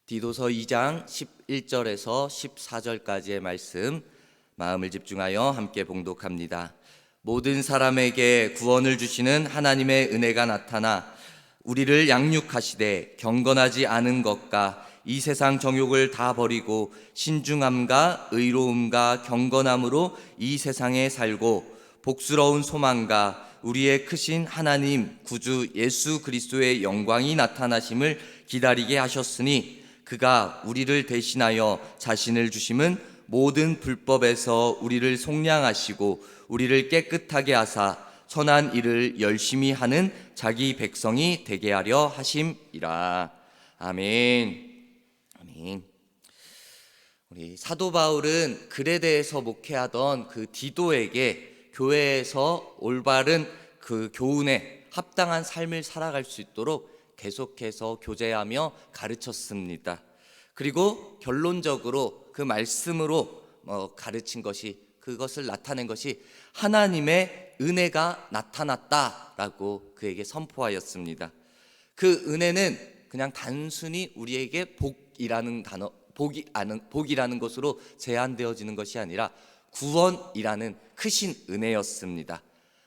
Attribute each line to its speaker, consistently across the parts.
Speaker 1: 디도서 2장 11절에서 14절까지의 말씀 마음을 집중하여 함께 봉독합니다. 모든 사람에게 구원을 주시는 하나님의 은혜가 나타나 우리를 양육하시되 경건하지 않은 것과 이 세상 정욕을 다 버리고 신중함과 의로움과 경건함으로 이 세상에 살고 복스러운 소망과 우리의 크신 하나님 구주 예수 그리스도의 영광이 나타나심을 기다리게 하셨으니 그가 우리를 대신하여 자신을 주심은 모든 불법에서 우리를 속량하시고 우리를 깨끗하게 하사 선한 일을 열심히 하는 자기 백성이 되게 하려 하심이라. 아멘. 아멘. 우리 사도 바울은 그레데에서 목회하던 그 디도에게 교회에서 올바른 그 교훈에 합당한 삶을 살아갈 수 있도록 계속해서 교제하며 가르쳤습니다. 그리고 결론적으로 그 말씀으로 가르친 것이, 그것을 나타낸 것이 하나님의 은혜가 나타났다라고 그에게 선포하였습니다. 그 은혜는 그냥 단순히 우리에게 복이라는 단어, 복이라는 것으로 제한되어지는 것이 아니라 구원이라는 크신 은혜였습니다.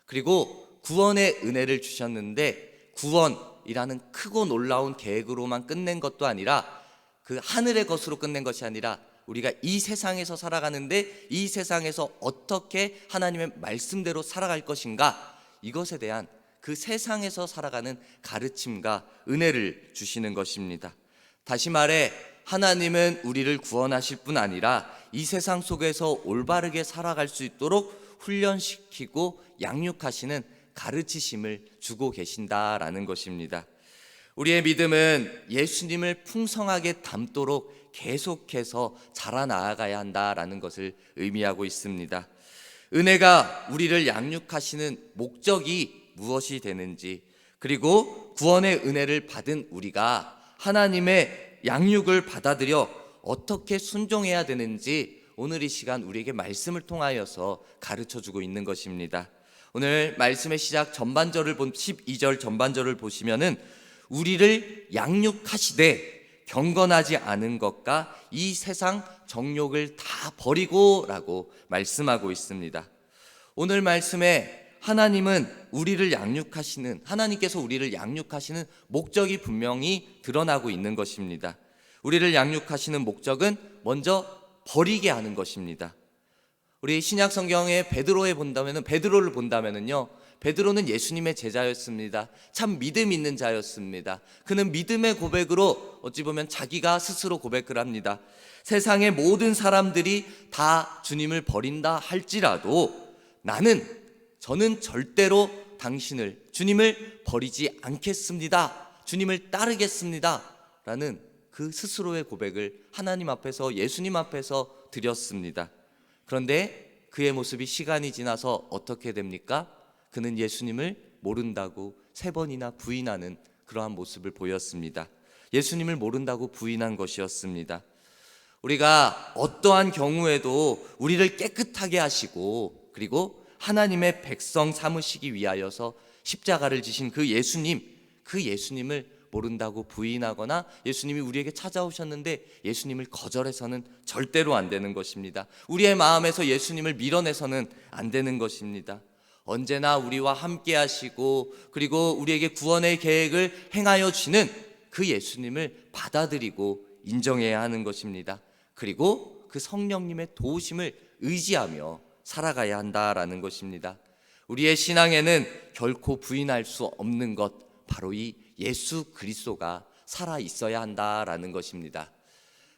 Speaker 1: 그리고 구원의 은혜를 주셨는데 구원이라는 크고 놀라운 계획으로만 끝낸 것도 아니라 그 하늘의 것으로 끝낸 것이 아니라 우리가 이 세상에서 살아가는데 이 세상에서 어떻게 하나님의 말씀대로 살아갈 것인가, 이것에 대한 그 세상에서 살아가는 가르침과 은혜를 주시는 것입니다. 다시 말해 하나님은 우리를 구원하실 뿐 아니라 이 세상 속에서 올바르게 살아갈 수 있도록 훈련시키고 양육하시는 가르치심을 주고 계신다라는 것입니다. 우리의 믿음은 예수님을 풍성하게 담도록 계속해서 자라나가야 한다라는 것을 의미하고 있습니다. 은혜가 우리를 양육하시는 목적이 무엇이 되는지, 그리고 구원의 은혜를 받은 우리가 하나님의 양육을 받아들여 어떻게 순종해야 되는지 오늘 이 시간 우리에게 말씀을 통하여서 가르쳐주고 있는 것입니다. 오늘 말씀의 시작 전반절을 12절 전반절을 보시면은 우리를 양육하시되 경건하지 않은 것과 이 세상 정욕을 다 버리고 라고 말씀하고 있습니다. 오늘 말씀에 하나님은 우리를 양육하시는, 하나님께서 우리를 양육하시는 목적이 분명히 드러나고 있는 것입니다. 우리를 양육하시는 목적은 먼저 버리게 하는 것입니다. 우리 신약 성경의 베드로를 본다면은요, 베드로는 예수님의 제자였습니다. 참 믿음 있는 자였습니다. 그는 믿음의 고백으로 어찌 보면 자기가 스스로 고백을 합니다. 세상의 모든 사람들이 다 주님을 버린다 할지라도 저는 절대로 주님을 버리지 않겠습니다. 주님을 따르겠습니다. 라는 그 스스로의 고백을 하나님 앞에서, 예수님 앞에서 드렸습니다. 그런데 그의 모습이 시간이 지나서 어떻게 됩니까? 그는 예수님을 모른다고 3번이나 부인하는 그러한 모습을 보였습니다. 예수님을 모른다고 부인한 것이었습니다. 우리가 어떠한 경우에도 우리를 깨끗하게 하시고 그리고 하나님의 백성 삼으시기 위하여서 십자가를 지신 그 예수님을 모른다고 부인하거나 예수님이 우리에게 찾아오셨는데 예수님을 거절해서는 절대로 안 되는 것입니다. 우리의 마음에서 예수님을 밀어내서는 안 되는 것입니다. 언제나 우리와 함께 하시고 그리고 우리에게 구원의 계획을 행하여 주시는 그 예수님을 받아들이고 인정해야 하는 것입니다. 그리고 그 성령님의 도우심을 의지하며 살아가야 한다라는 것입니다. 우리의 신앙에는 결코 부인할 수 없는 것, 바로 이 예수 그리스도가 살아 있어야 한다라는 것입니다.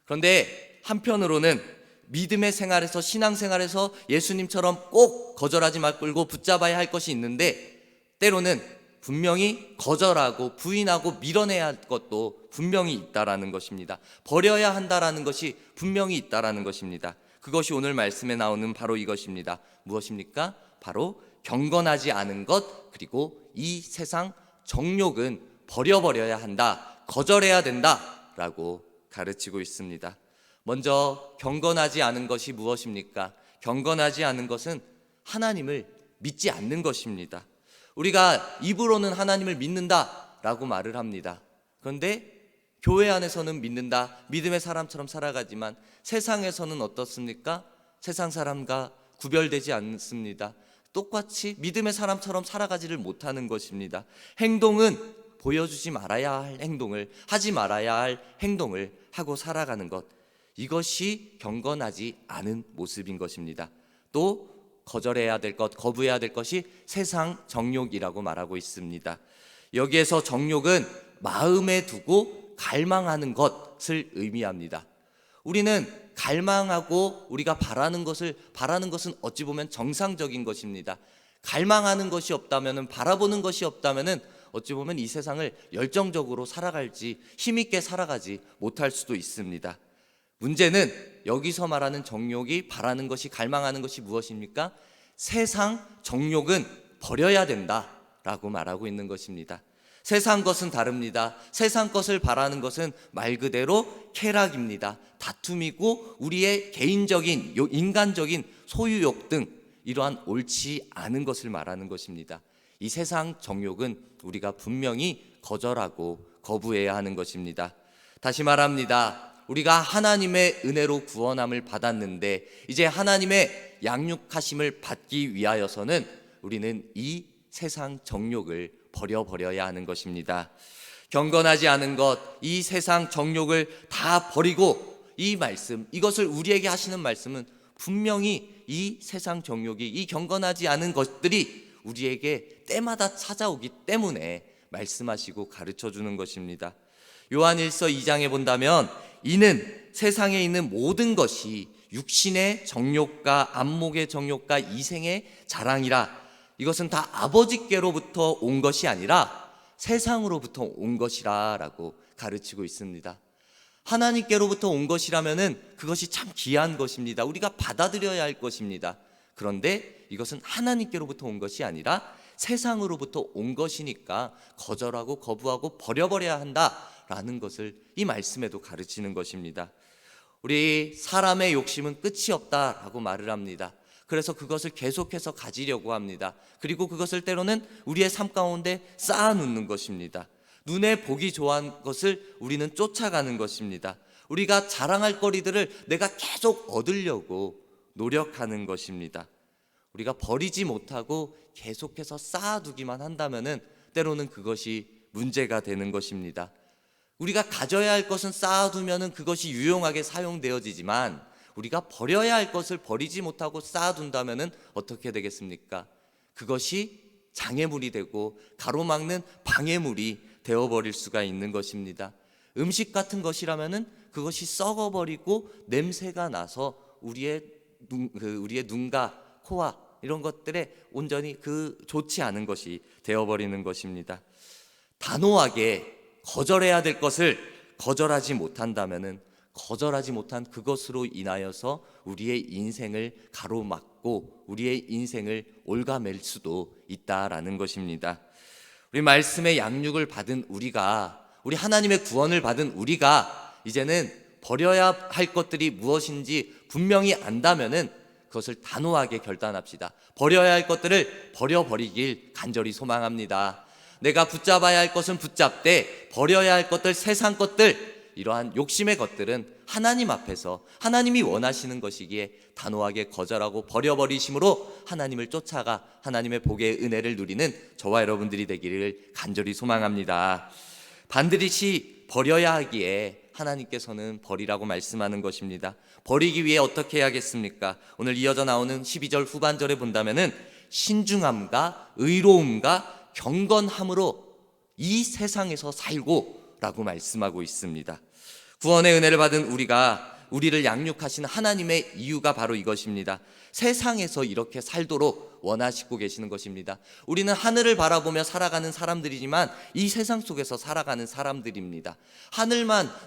Speaker 1: 그런데 한편으로는 믿음의 생활에서, 신앙생활에서 예수님처럼 꼭 거절하지 말고 붙잡아야 할 것이 있는데 때로는 분명히 거절하고 부인하고 밀어내야 할 것도 분명히 있다라는 것입니다. 버려야 한다라는 것이 분명히 있다라는 것입니다. 그것이 오늘 말씀에 나오는 바로 이것입니다. 무엇입니까? 바로 경건하지 않은 것, 그리고 이 세상 정욕은 버려야 한다, 거절해야 된다라고 가르치고 있습니다. 먼저 경건하지 않은 것이 무엇입니까? 경건하지 않은 것은 하나님을 믿지 않는 것입니다. 우리가 입으로는 하나님을 믿는다라고 말을 합니다. 그런데 교회 안에서는 믿는다, 믿음의 사람처럼 살아가지만 세상에서는 어떻습니까? 세상 사람과 구별되지 않습니다. 똑같이 믿음의 사람처럼 살아가지를 못하는 것입니다. 행동은 보여주지 말아야 할 행동을, 하지 말아야 할 행동을 하고 살아가는 것, 이것이 경건하지 않은 모습인 것입니다. 또 거절해야 될 것, 거부해야 될 것이 세상 정욕이라고 말하고 있습니다. 여기에서 정욕은 마음에 두고 갈망하는 것을 의미합니다. 우리는 갈망하고 우리가 바라는 것은 어찌 보면 정상적인 것입니다. 갈망하는 것이 없다면, 바라보는 것이 없다면 어찌 보면 이 세상을 열정적으로 살아갈지, 힘있게 살아가지 못할 수도 있습니다. 문제는 여기서 말하는 정욕이, 바라는 것이, 갈망하는 것이 무엇입니까? 세상 정욕은 버려야 된다라고 말하고 있는 것입니다. 세상 것은 다릅니다. 세상 것을 바라는 것은 말 그대로 쾌락입니다. 다툼이고 우리의 개인적인, 인간적인 소유욕 등 이러한 옳지 않은 것을 말하는 것입니다. 이 세상 정욕은 우리가 분명히 거절하고 거부해야 하는 것입니다. 다시 말합니다. 우리가 하나님의 은혜로 구원함을 받았는데 이제 하나님의 양육하심을 받기 위하여서는 우리는 이 세상 정욕을 버려야 하는 것입니다. 경건하지 않은 것, 이 세상 정욕을 다 버리고, 이 말씀, 이것을 우리에게 하시는 말씀은 분명히 이 세상 정욕이, 이 경건하지 않은 것들이 우리에게 때마다 찾아오기 때문에 말씀하시고 가르쳐 주는 것입니다. 요한일서 2장에 본다면 이는 세상에 있는 모든 것이 육신의 정욕과 안목의 정욕과 이생의 자랑이라. 이것은 다 아버지께로부터 온 것이 아니라 세상으로부터 온 것이라 라고 가르치고 있습니다. 하나님께로부터 온 것이라면 그것이 참 귀한 것입니다. 우리가 받아들여야 할 것입니다. 그런데 이것은 하나님께로부터 온 것이 아니라 세상으로부터 온 것이니까 거절하고 거부하고 버려버려야 한다라는 것을 이 말씀에도 가르치는 것입니다. 우리 사람의 욕심은 끝이 없다라고 말을 합니다. 그래서 그것을 계속해서 가지려고 합니다. 그리고 그것을 때로는 우리의 삶 가운데 쌓아놓는 것입니다. 눈에 보기 좋은 것을 우리는 쫓아가는 것입니다. 우리가 자랑할 거리들을 내가 계속 얻으려고 노력하는 것입니다. 우리가 버리지 못하고 계속해서 쌓아두기만 한다면 때로는 그것이 문제가 되는 것입니다. 우리가 가져야 할 것은 쌓아두면 그것이 유용하게 사용되어지지만 우리가 버려야 할 것을 버리지 못하고 쌓아둔다면 어떻게 되겠습니까? 그것이 장애물이 되고 가로막는 방해물이 되어버릴 수가 있는 것입니다. 음식 같은 것이라면 그것이 썩어버리고 냄새가 나서 우리의 눈과 코와 이런 것들에 온전히 좋지 않은 것이 되어버리는 것입니다. 단호하게 거절해야 될 것을 거절하지 못한다면 거절하지 못한 그것으로 인하여서 우리의 인생을 가로막고 우리의 인생을 올가맬 수도 있다라는 것입니다. 우리 말씀의 양육을 받은 우리가, 우리 하나님의 구원을 받은 우리가 이제는 버려야 할 것들이 무엇인지 분명히 안다면은 그것을 단호하게 결단합시다. 버려야 할 것들을 버려버리길 간절히 소망합니다. 내가 붙잡아야 할 것은 붙잡되 버려야 할 것들, 세상 것들, 이러한 욕심의 것들은 하나님 앞에서 하나님이 원하시는 것이기에 단호하게 거절하고 버려버리심으로 하나님을 쫓아가 하나님의 복의 은혜를 누리는 저와 여러분들이 되기를 간절히 소망합니다. 반드시 버려야 하기에 하나님께서는 버리라고 말씀하는 것입니다. 버리기 위해 어떻게 해야겠습니까? 오늘 이어져 나오는 12절 후반절에 본다면은 신중함과 의로움과 경건함으로 이 세상에서 살고 라고 말씀하고 있습니다. 구원의 은혜를 받은 우리를 양육하신 하나님의 이유가 바로 이것입니다. 세상에서 이렇게 살도록 원하시고 계시는 것입니다. 우리는 하늘을 바라보며 살아가는 사람들이지만 이 세상 속에서 살아가는 사람들입니다.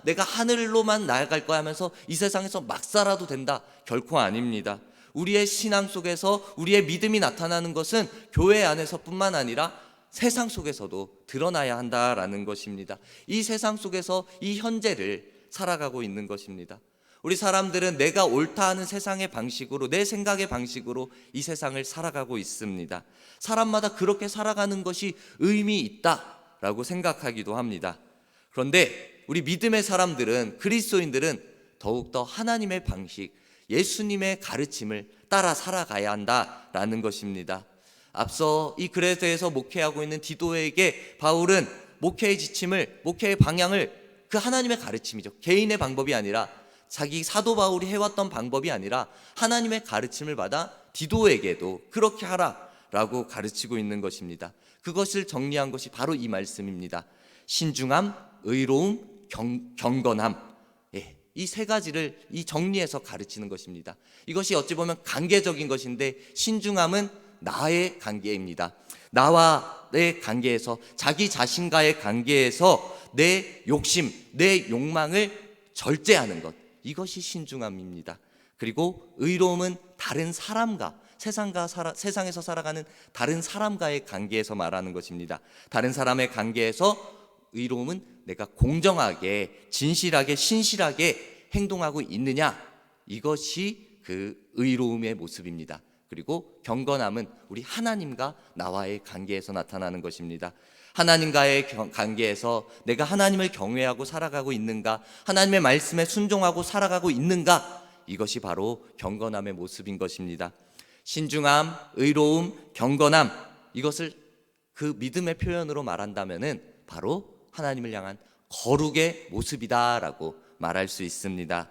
Speaker 1: 내가 하늘로만 나아갈 거야 하면서 이 세상에서 막 살아도 된다? 결코 아닙니다. 우리의 신앙 속에서 우리의 믿음이 나타나는 것은 교회 안에서뿐만 아니라 세상 속에서도 드러나야 한다라는 것입니다. 이 세상 속에서 이 현재를 살아가고 있는 것입니다. 우리 사람들은 내가 옳다 하는 세상의 방식으로, 내 생각의 방식으로 이 세상을 살아가고 있습니다. 사람마다 그렇게 살아가는 것이 의미 있다라고 생각하기도 합니다. 그런데 우리 믿음의 사람들은, 그리스도인들은 더욱더 하나님의 방식, 예수님의 가르침을 따라 살아가야 한다라는 것입니다. 앞서 이 글에 대해서 목회하고 있는 디도에게 바울은 목회의 지침을, 목회의 방향을 그 하나님의 가르침이죠, 개인의 방법이 아니라, 자기 사도 바울이 해왔던 방법이 아니라 하나님의 가르침을 받아 디도에게도 그렇게 하라라고 가르치고 있는 것입니다. 그것을 정리한 것이 바로 이 말씀입니다. 신중함, 의로움, 경건함, 이 세 가지를 이 정리해서 가르치는 것입니다. 이것이 어찌 보면 관계적인 것인데, 신중함은 나의 관계입니다. 나와의 관계에서, 자기 자신과의 관계에서 내 욕심, 내 욕망을 절제하는 것, 이것이 신중함입니다. 그리고 의로움은 다른 사람과, 세상에서 살아가는 다른 사람과의 관계에서 말하는 것입니다. 다른 사람의 관계에서 의로움은 내가 공정하게, 진실하게, 신실하게 행동하고 있느냐, 이것이 그 의로움의 모습입니다. 그리고 경건함은 우리 하나님과 나와의 관계에서 나타나는 것입니다. 하나님과의 관계에서 내가 하나님을 경외하고 살아가고 있는가, 하나님의 말씀에 순종하고 살아가고 있는가, 이것이 바로 경건함의 모습인 것입니다. 신중함, 의로움, 경건함, 이것을 그 믿음의 표현으로 말한다면은 바로 하나님을 향한 거룩의 모습이다라고 말할 수 있습니다.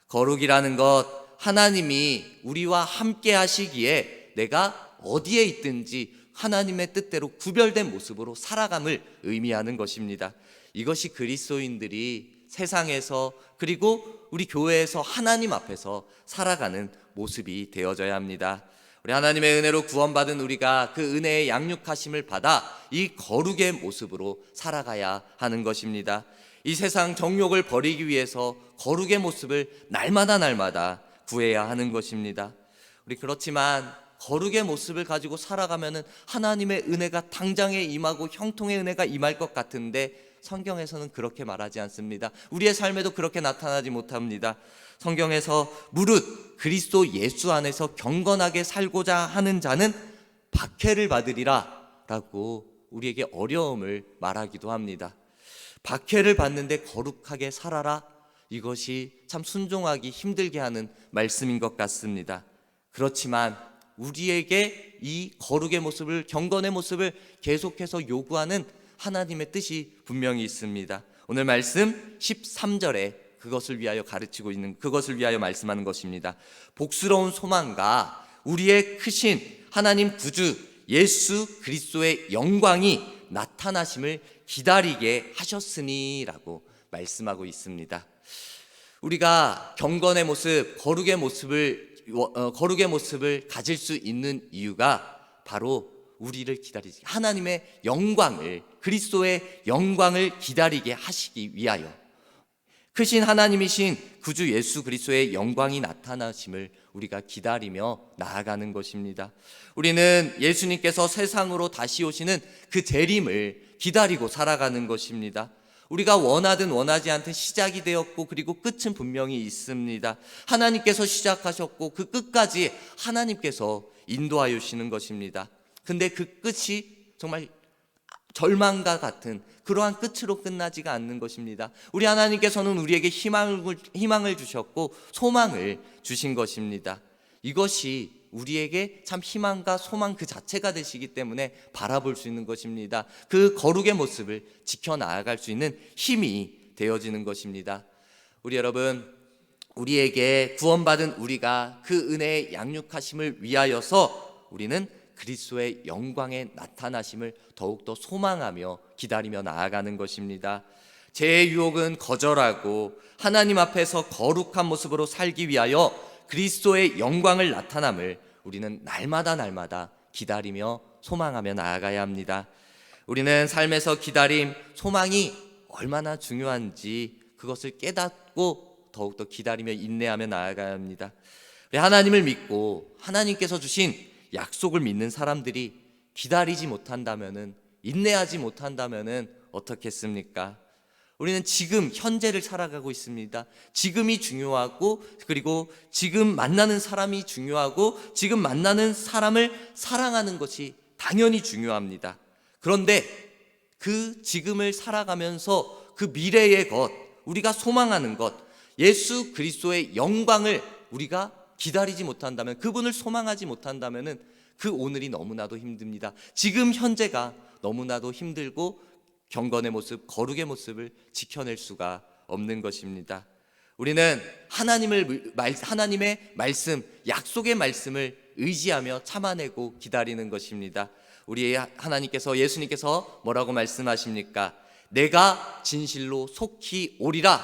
Speaker 1: 거룩이라는 것, 하나님이 우리와 함께 하시기에 내가 어디에 있든지 하나님의 뜻대로 구별된 모습으로 살아감을 의미하는 것입니다. 이것이 그리스도인들이 세상에서, 그리고 우리 교회에서 하나님 앞에서 살아가는 모습이 되어져야 합니다. 우리 하나님의 은혜로 구원받은 우리가 그 은혜의 양육하심을 받아 이 거룩의 모습으로 살아가야 하는 것입니다. 이 세상 정욕을 버리기 위해서 거룩의 모습을 날마다 구해야 하는 것입니다. 우리 그렇지만 거룩의 모습을 가지고 살아가면은 하나님의 은혜가 당장에 임하고 형통의 은혜가 임할 것 같은데, 성경에서는 그렇게 말하지 않습니다. 우리의 삶에도 그렇게 나타나지 못합니다. 성경에서 무릇 그리스도 예수 안에서 경건하게 살고자 하는 자는 박해를 받으리라 라고 우리에게 어려움을 말하기도 합니다. 박해를 받는데 거룩하게 살아라, 이것이 참 순종하기 힘들게 하는 말씀인 것 같습니다. 그렇지만 우리에게 이 거룩의 모습을, 경건의 모습을 계속해서 요구하는 하나님의 뜻이 분명히 있습니다. 오늘 말씀 13절에 그것을 위하여 가르치고 있는, 그것을 위하여 말씀하는 것입니다. 복스러운 소망과 우리의 크신 하나님 구주 예수 그리스도의 영광이 나타나심을 기다리게 하셨으니라고 말씀하고 있습니다. 우리가 경건의 모습, 거룩의 모습을 가질 수 있는 이유가 바로 우리를 기다리지, 하나님의 영광을, 그리스도의 영광을 기다리게 하시기 위하여, 크신 하나님이신 구주 예수 그리스도의 영광이 나타나심을 우리가 기다리며 나아가는 것입니다. 우리는 예수님께서 세상으로 다시 오시는 그 재림을 기다리고 살아가는 것입니다. 우리가 원하든 원하지 않든 시작이 되었고, 그리고 끝은 분명히 있습니다. 하나님께서 시작하셨고 그 끝까지 하나님께서 인도하여 주시는 것입니다. 근데 그 끝이 정말 절망과 같은 그러한 끝으로 끝나지가 않는 것입니다. 우리 하나님께서는 우리에게 희망을 주셨고 소망을 주신 것입니다. 이것이 우리에게 참 희망과 소망 그 자체가 되시기 때문에 바라볼 수 있는 것입니다. 그 거룩의 모습을 지켜나갈 수 있는 힘이 되어지는 것입니다. 우리 여러분, 우리에게 구원받은 우리가 그 은혜의 양육하심을 위하여서 우리는 그리스도의 영광의 나타나심을 더욱더 소망하며 기다리며 나아가는 것입니다. 죄의 유혹은 거절하고 하나님 앞에서 거룩한 모습으로 살기 위하여 그리스도의 영광을 나타남을 우리는 날마다 기다리며 소망하며 나아가야 합니다. 우리는 삶에서 기다림, 소망이 얼마나 중요한지 그것을 깨닫고 더욱더 기다리며 인내하며 나아가야 합니다. 하나님을 믿고 하나님께서 주신 약속을 믿는 사람들이 기다리지 못한다면은, 인내하지 못한다면은 어떻겠습니까? 우리는 지금 현재를 살아가고 있습니다. 지금이 중요하고, 그리고 지금 만나는 사람이 중요하고, 지금 만나는 사람을 사랑하는 것이 당연히 중요합니다. 그런데 그 지금을 살아가면서 그 미래의 것, 우리가 소망하는 것, 예수 그리스도의 영광을 우리가 기다리지 못한다면, 그분을 소망하지 못한다면 그 오늘이 너무나도 힘듭니다. 지금 현재가 너무나도 힘들고 경건의 모습, 거룩의 모습을 지켜낼 수가 없는 것입니다. 우리는 하나님의 말씀, 약속의 말씀을 의지하며 참아내고 기다리는 것입니다. 우리 하나님께서, 예수님께서 뭐라고 말씀하십니까? 내가 진실로 속히 오리라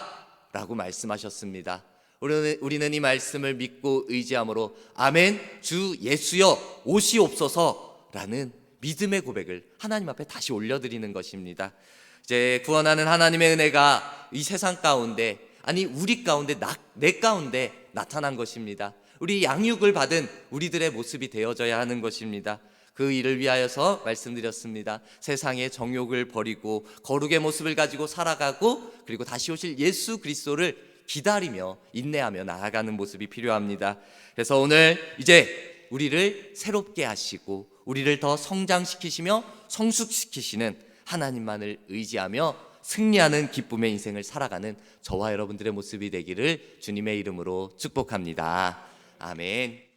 Speaker 1: 라고 말씀하셨습니다. 우리는 이 말씀을 믿고 의지함으로 아멘, 주 예수여 오시옵소서 라는 믿음의 고백을 하나님 앞에 다시 올려드리는 것입니다. 이제 구원하는 하나님의 은혜가 이 세상 가운데, 아니 우리 가운데, 내 가운데 나타난 것입니다. 우리 양육을 받은 우리들의 모습이 되어져야 하는 것입니다. 그 일을 위하여서 말씀드렸습니다. 세상의 정욕을 버리고 거룩의 모습을 가지고 살아가고, 그리고 다시 오실 예수 그리스도를 기다리며 인내하며 나아가는 모습이 필요합니다. 그래서 오늘 이제 우리를 새롭게 하시고 우리를 더 성장시키시며 성숙시키시는 하나님만을 의지하며 승리하는 기쁨의 인생을 살아가는 저와 여러분들의 모습이 되기를 주님의 이름으로 축복합니다. 아멘.